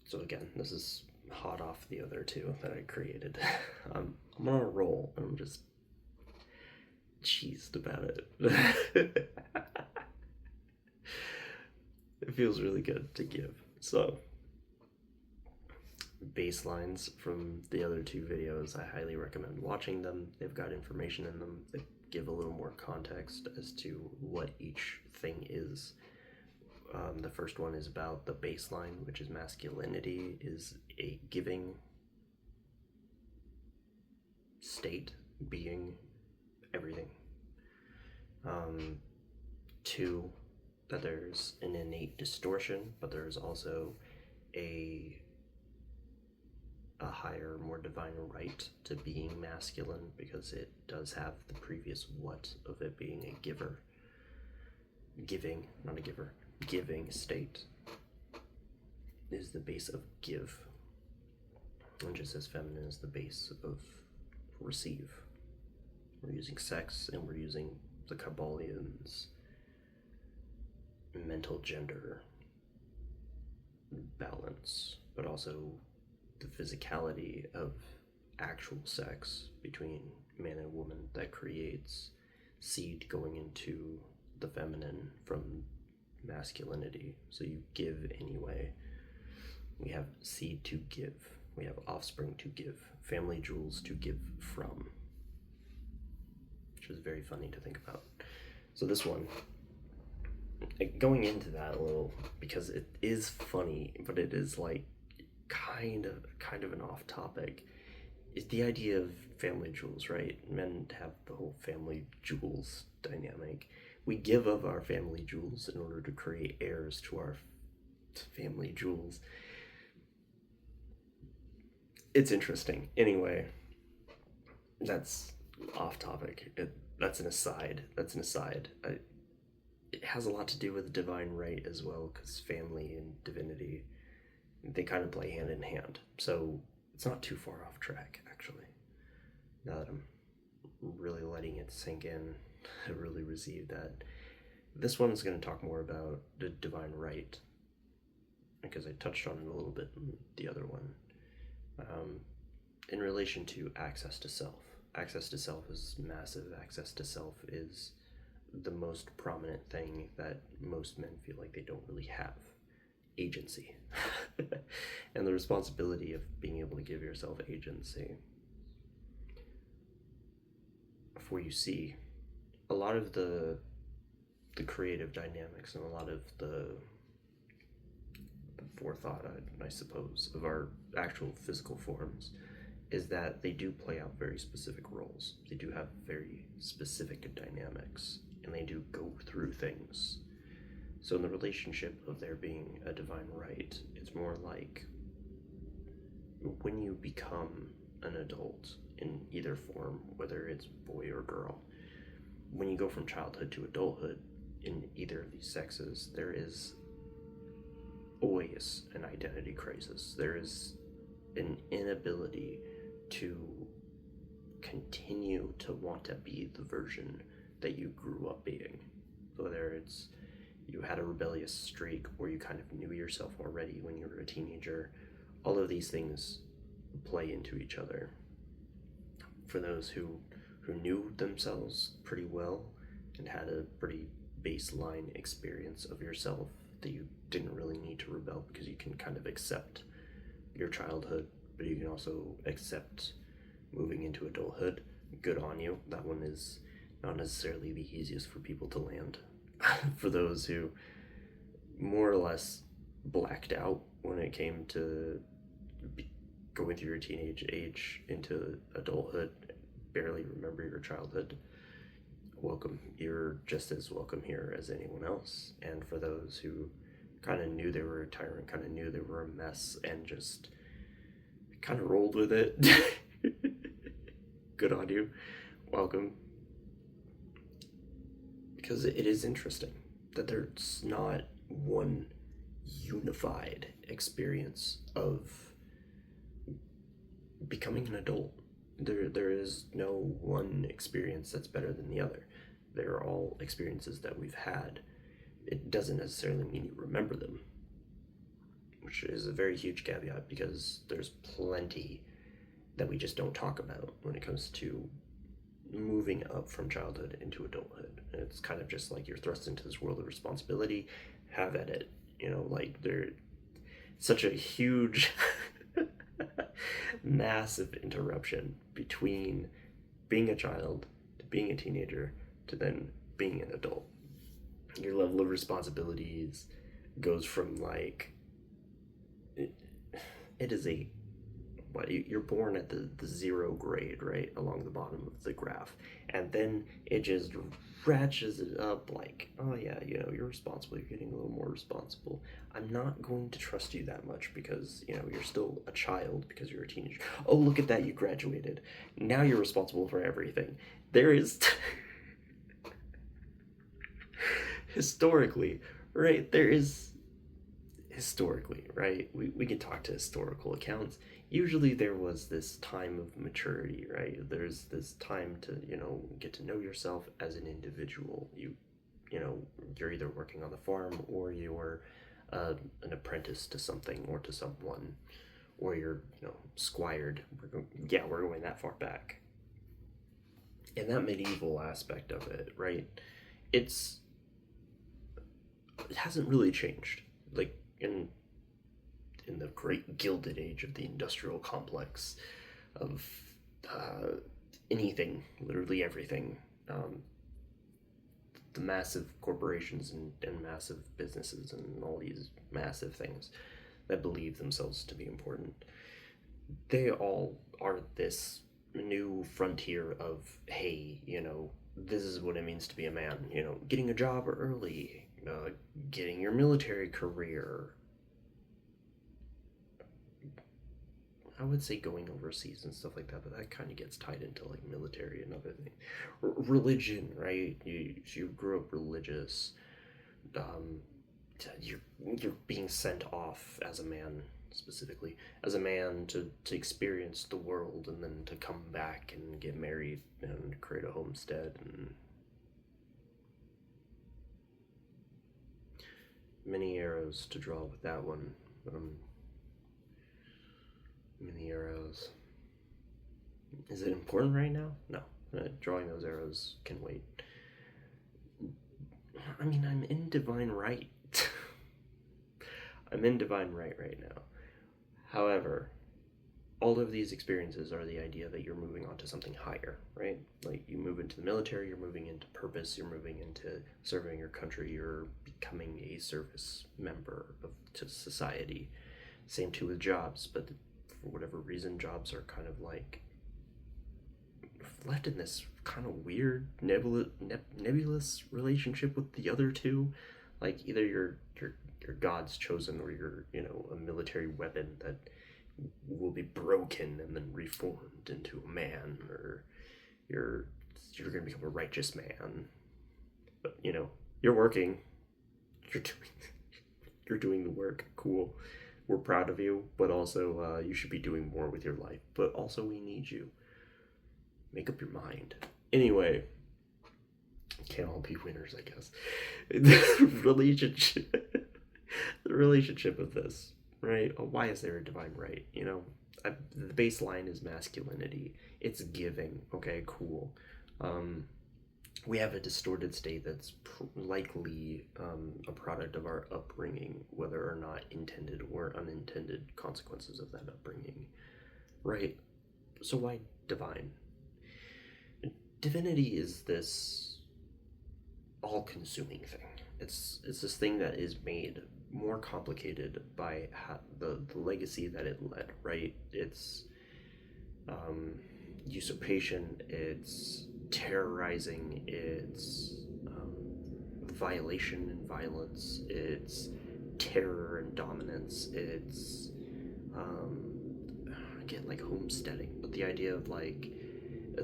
So again, this is hot off the other two that I created. I'm on a roll and I'm just cheesed about it. It feels really good to give. So, baselines from the other two videos, I highly recommend watching them. They've got information in them that give a little more context as to what each thing is. The first one is about the baseline, which is masculinity is a giving state, being, everything. Two, that there's an innate distortion, but there's also a higher, more divine right to being masculine because it does have the previous what of it being a giver. Giving, not a giver, giving state is the base of give. And just as feminine is the base of receive. We're using sex and we're using the Kabbalians' mental gender balance, but also the physicality of actual sex between man and woman that creates seed going into the feminine from masculinity. So you give anyway. We have seed to give. We have offspring to give. Family jewels to give from. Which is very funny to think about. So this one, going into that a little, because it is funny, but it is like kind of an off topic, is the idea of family jewels, right? Men have the whole family jewels dynamic. We give of our family jewels in order to create heirs to our family jewels. It's interesting. Anyway, that's off topic. That's an aside. It has a lot to do with divine right as well, because family and divinity, they kind of play hand in hand. So it's not too far off track, actually. Now that I'm really letting it sink in, I really received that. This one is going to talk more about the divine right, because I touched on it a little bit in the other one. In relation to access to self. Access to self is massive. Access to self is the most prominent thing that most men feel like they don't really have. Agency. And the responsibility of being able to give yourself agency. For you see, a lot of the creative dynamics and a lot of the forethought, I suppose, of our actual physical forms is that they do play out very specific roles. They do have very specific dynamics, and they do go through things. So in the relationship of there being a divine right, it's more like when you become an adult in either form, whether it's boy or girl, when you go from childhood to adulthood in either of these sexes, there is always an identity crisis. There is an inability to continue to want to be the version that you grew up being. Whether it's you had a rebellious streak or you kind of knew yourself already when you were a teenager, all of these things play into each other. For those who knew themselves pretty well and had a pretty baseline experience of yourself, that you didn't really need to rebel because you can kind of accept your childhood, but you can also accept moving into adulthood. Good on you. That one is not necessarily the easiest for people to land. For those who more or less blacked out when it came to going through your teenage age into adulthood, barely remember your childhood, welcome. You're just as welcome here as anyone else. And for those who kind of knew they were a tyrant, kind of knew they were a mess, and just kind of rolled with it, good on you. Welcome. Because it is interesting that there's not one unified experience of becoming an adult. There is no one experience that's better than the other. They're all experiences that we've had. It doesn't necessarily mean you remember them. which is a very huge caveat because there's plenty that we just don't talk about when it comes to moving up from childhood into adulthood. And it's kind of just like you're thrust into this world of responsibility. Have at it. Like there's such a huge, massive interruption between being a child to being a teenager to then being an adult. Your level of responsibilities goes from like it is a what you're born at the 0 grade, right, along the bottom of the graph, and then it just ratchets it up like, oh yeah, you're responsible, you're getting a little more responsible. I'm not going to trust you that much because you're still a child, because you're a teenager. Oh, look at that, you graduated, now you're responsible for everything. There is historically, right, right, we can talk to historical accounts. Usually there was this time of maturity, right? There's this time to get to know yourself as an individual. You're either working on the farm, or you're an apprentice to something or to someone, or you're squired. We're going that far back. And that medieval aspect of it, right, it hasn't really changed. Like in the great gilded age of the industrial complex of anything, literally everything, the massive corporations and massive businesses and all these massive things that believe themselves to be important, they all are this new frontier of, hey, this is what it means to be a man, getting a job early, getting your military career. I would say going overseas and stuff like that, but that kind of gets tied into like military and other things. Religion, right? You grew up religious. You're being sent off as a man, specifically as a man, to experience the world, and then to come back and get married and create a homestead. And many arrows to draw with that one. Many arrows. Is it important right now? No. Drawing those arrows can wait. I mean, I'm in divine right. I'm in divine right now. However, all of these experiences are the idea that you're moving on to something higher, right? Like you move into the military, you're moving into purpose, you're moving into serving your country, you're becoming a service member to society. Same too with jobs, but for whatever reason, jobs are kind of like left in this kind of weird nebulous relationship with the other two. Like either you're God's chosen, or you're a military weapon that will be broken and then reformed into a man, or you're gonna become a righteous man. But you're working, you're doing the work. Cool. We're proud of you, but also you should be doing more with your life. But also we need you. Make up your mind. Anyway, can't all be winners, I guess. The relationship of this, right? Why is there a divine right? The baseline is masculinity. It's giving. Okay, cool. We have a distorted state that's likely a product of our upbringing, whether or not intended or unintended consequences of that upbringing, right? So why divine? Divinity is this all-consuming thing. It's this thing that is made more complicated by the legacy that it led, right? It's usurpation, it's terrorizing, it's violation and violence, it's terror and dominance, it's again, like homesteading, but the idea of like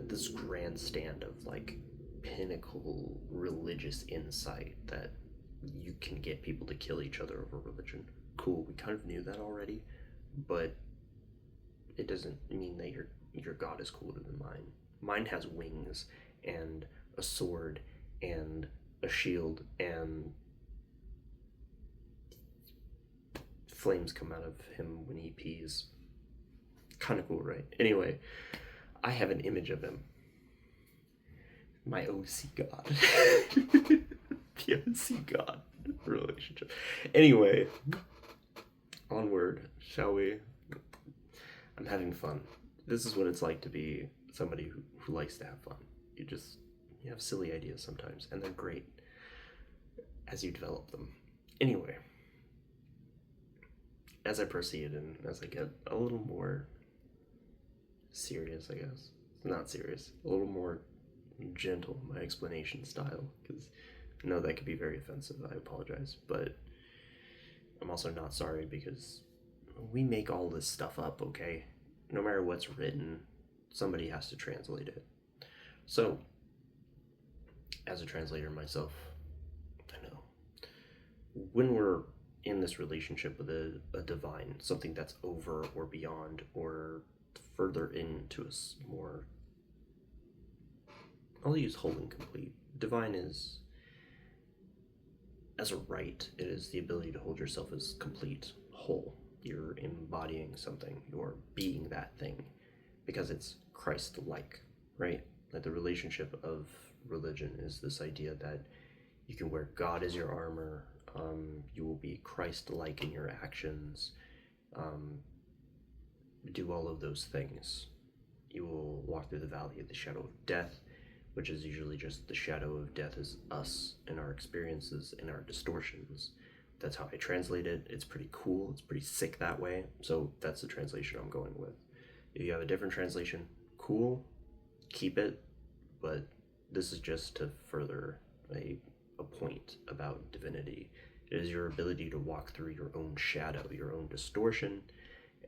this grandstand of like pinnacle religious insight that you can get people to kill each other over religion. Cool, we kind of knew that already, but it doesn't mean that your God is cooler than mine. Mine has wings and a sword and a shield and flames come out of him when he pees. Kind of cool, right? Anyway, I have an image of him. My OC God. The OC God relationship. Anyway, onward, shall we? I'm having fun. This is what it's like to be somebody who likes to have fun. You have silly ideas sometimes, and they're great as you develop them. Anyway, as I proceed and as I get a little more serious, I guess. Not serious, a little more gentle, my explanation style, because I know that could be very offensive. I apologize, but I'm also not sorry, because we make all this stuff up, okay? No matter what's written, somebody has to translate it. So, as a translator myself, I know when we're in this relationship with a divine, something that's over or beyond or further into us more, I'll use whole and complete. Divine is, as a right, it is the ability to hold yourself as complete, whole. You're embodying something, you're being that thing, because it's Christ-like, right? Like the relationship of religion is this idea that you can wear God as your armor, you will be Christ-like in your actions, do all of those things. You will walk through the valley of the shadow of death, which is usually just the shadow of death is us and our experiences and our distortions. That's how I translate it. It's pretty cool. It's pretty sick that way. So that's the translation I'm going with. If you have a different translation, cool, keep it. But this is just to further a point about divinity. It is your ability to walk through your own shadow, your own distortion,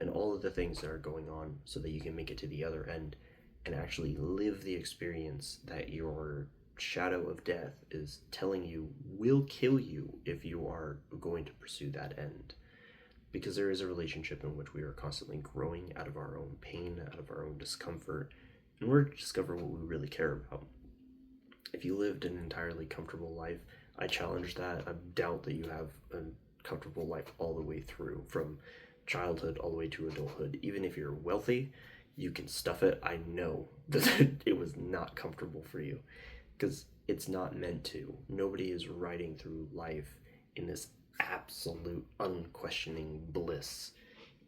and all of the things that are going on so that you can make it to the other end and actually live the experience that your shadow of death is telling you will kill you if you are going to pursue that end. Because there is a relationship in which we are constantly growing out of our own pain, out of our own discomfort, and we're discovering what we really care about. If you lived an entirely comfortable life, I challenge that. I doubt that you have a comfortable life all the way through, from childhood all the way to adulthood. Even if you're wealthy, you can stuff it. I know that it was not comfortable for you, because it's not meant to. Nobody is riding through life in this absolute unquestioning bliss.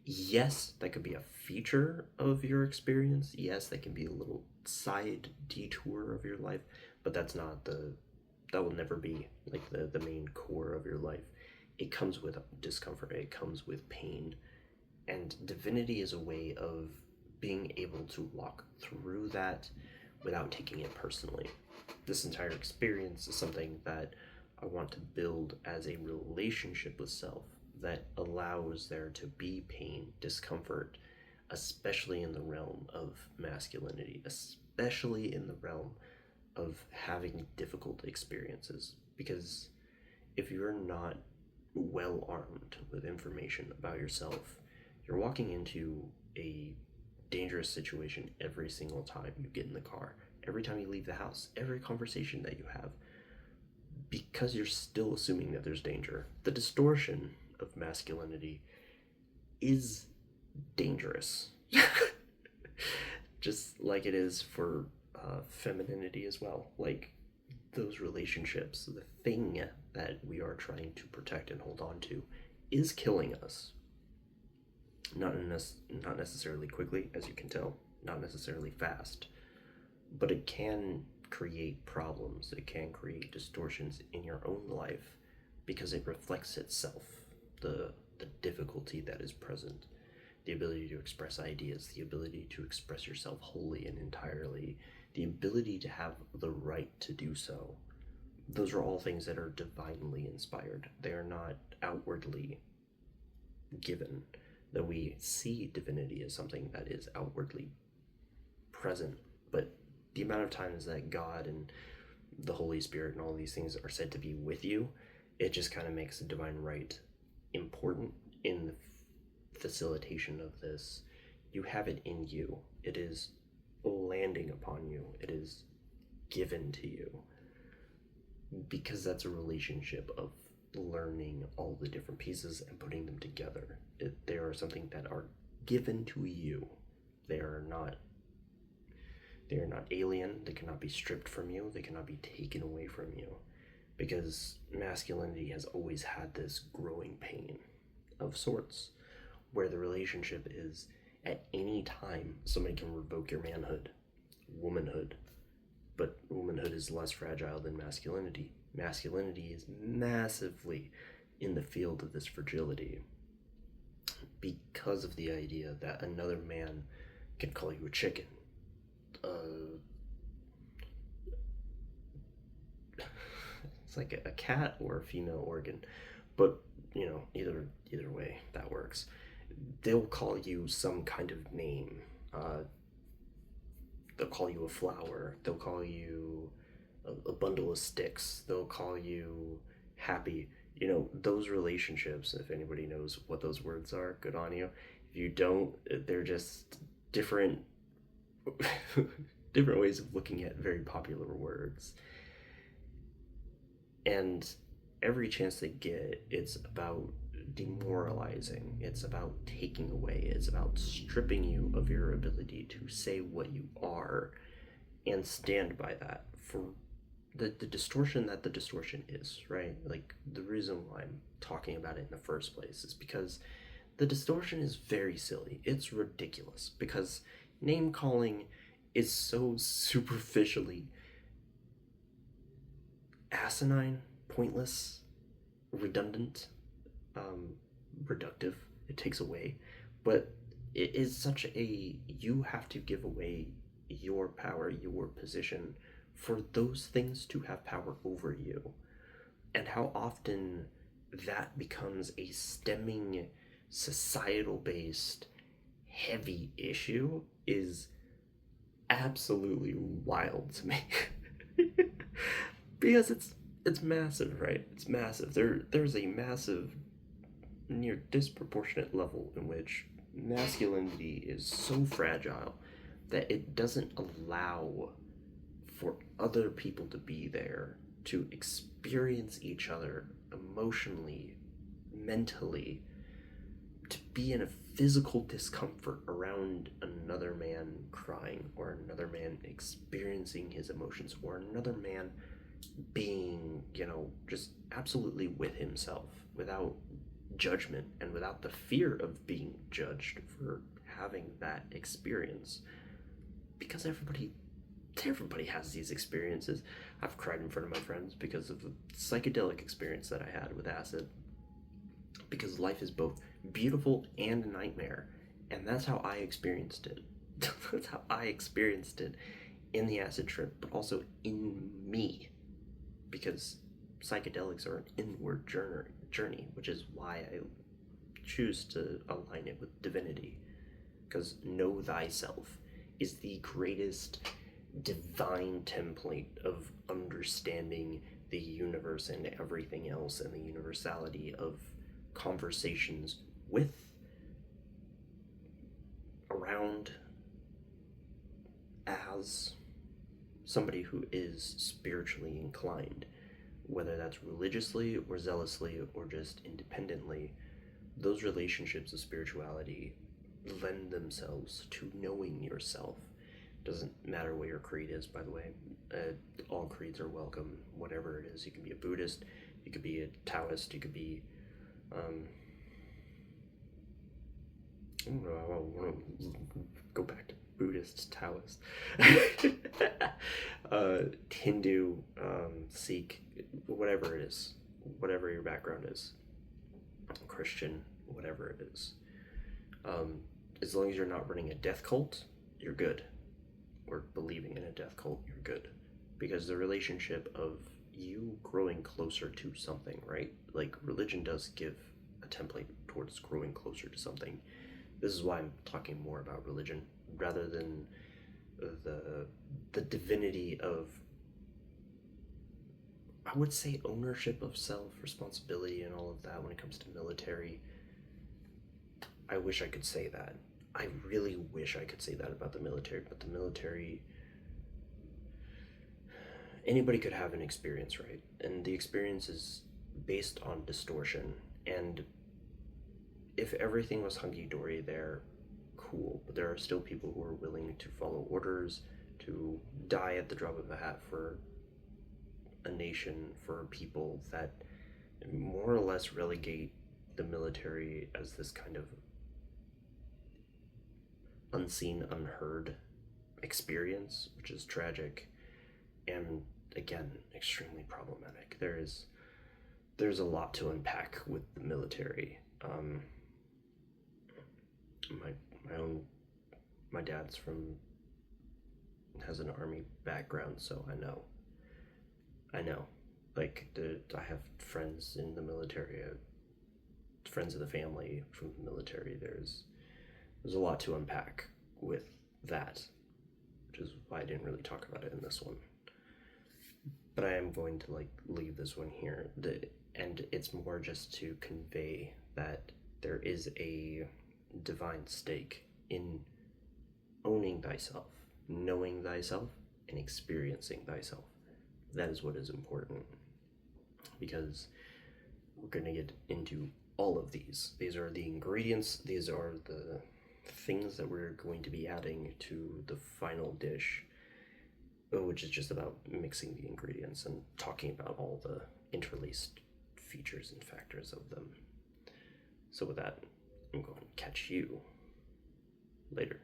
Yes, that could be a feature of your experience. Yes, that can be a little side detour of your life, but that will never be like the main core of your life. It comes with discomfort, it comes with pain, and divinity is a way of being able to walk through that without taking it personally. This entire experience is something that I want to build as a relationship with self that allows there to be pain, discomfort, especially in the realm of masculinity, especially in the realm of having difficult experiences. Because if you're not well armed with information about yourself, you're walking into a dangerous situation every single time you get in the car, every time you leave the house, every conversation that you have, because you're still assuming that there's danger. The distortion of masculinity is dangerous, just like it is for femininity as well. Like those relationships, the thing that we are trying to protect and hold on to is killing us. Not necessarily quickly, as you can tell, not necessarily fast, but it can create problems, it can create distortions in your own life because it reflects itself, the difficulty that is present, the ability to express ideas, the ability to express yourself wholly and entirely, the ability to have the right to do so. Those are all things that are divinely inspired. They are not outwardly given. That we see divinity as something that is outwardly present, but the amount of times that God and the Holy Spirit and all these things are said to be with you, it just kind of makes the divine right important in the facilitation of this. You have it in you. It is landing upon you. It is given to you, because that's a relationship of learning all the different pieces and putting them together. are something that are given to you. They are not alien. They cannot be stripped from you. They cannot be taken away from you, because masculinity has always had this growing pain of sorts, where the relationship is at any time somebody can revoke your manhood, womanhood, but womanhood is less fragile than masculinity. Masculinity is massively in the field of this fragility because of the idea that another man can call you a chicken. It's like a cat or a female organ, but either way that works. They'll call you some kind of name. They'll call you a flower. They'll call you a bundle of sticks. They'll call you happy. Those relationships, if anybody knows what those words are, good on you. If you don't, they're just different different ways of looking at very popular words. And every chance they get, it's about demoralizing. It's about taking away. It's about stripping you of your ability to say what you are and stand by that for the distortion that the distortion is, right? Like, the reason why I'm talking about it in the first place is because the distortion is very silly. It's ridiculous because name calling is so superficially asinine, pointless, redundant, reductive. It takes away, but it is such you have to give away your power, your position, for those things to have power over you. And how often that becomes a stemming, societal based, heavy issue is absolutely wild to me. Because it's massive, right? It's massive. There's a massive, near disproportionate level in which masculinity is so fragile that it doesn't allow for other people to be there to experience each other emotionally, mentally, to be in a physical discomfort around another man crying, or another man experiencing his emotions, or another man being, just absolutely with himself, without judgment and without the fear of being judged for having that experience. Because everybody has these experiences. I've cried in front of my friends because of the psychedelic experience that I had with acid. Because life is both beautiful and a nightmare. And that's how I experienced it. That's how I experienced it in the acid trip, but also in me. Because psychedelics are an inward journey, which is why I choose to align it with divinity. Because know thyself is the greatest divine template of understanding the universe and everything else, and the universality of conversations with, around, as somebody who is spiritually inclined, whether that's religiously or zealously or just independently. Those relationships of spirituality lend themselves to knowing yourself. Doesn't matter what your creed is, by the way. All creeds are welcome, whatever it is. You can be a Buddhist, you could be a Taoist, you could be I want to go back to Buddhists, Taoists, Hindu, Sikh, whatever it is, whatever your background is, Christian, whatever it is. As long as you're not running a death cult, you're good. Or believing in a death cult, you're good. Because the relationship of you growing closer to something, right? Like, religion does give a template towards growing closer to something. This is why I'm talking more about religion rather than the divinity of, I would say, ownership of self, responsibility, and all of that when it comes to military. I wish I could say that. I really wish I could say that about the military, but the military, anybody could have an experience, right? And the experience is based on distortion, and if everything was hunky-dory there, cool, but there are still people who are willing to follow orders, to die at the drop of a hat for a nation, for people that more or less relegate the military as this kind of unseen, unheard experience, which is tragic and, again, extremely problematic. There's a lot to unpack with the military. My dad's has an army background, so I know. Like, I have friends in the military, friends of the family from the military. There's a lot to unpack with that, which is why I didn't really talk about it in this one. But I am going to leave this one here. And it's more just to convey that there is a divine stake in owning thyself, knowing thyself, and experiencing thyself. That is what is important, because we're going to get into all of these. These are the ingredients, these are the things that we're going to be adding to the final dish, which is just about mixing the ingredients and talking about all the interlaced features and factors of them. So with that, I'm going to catch you later.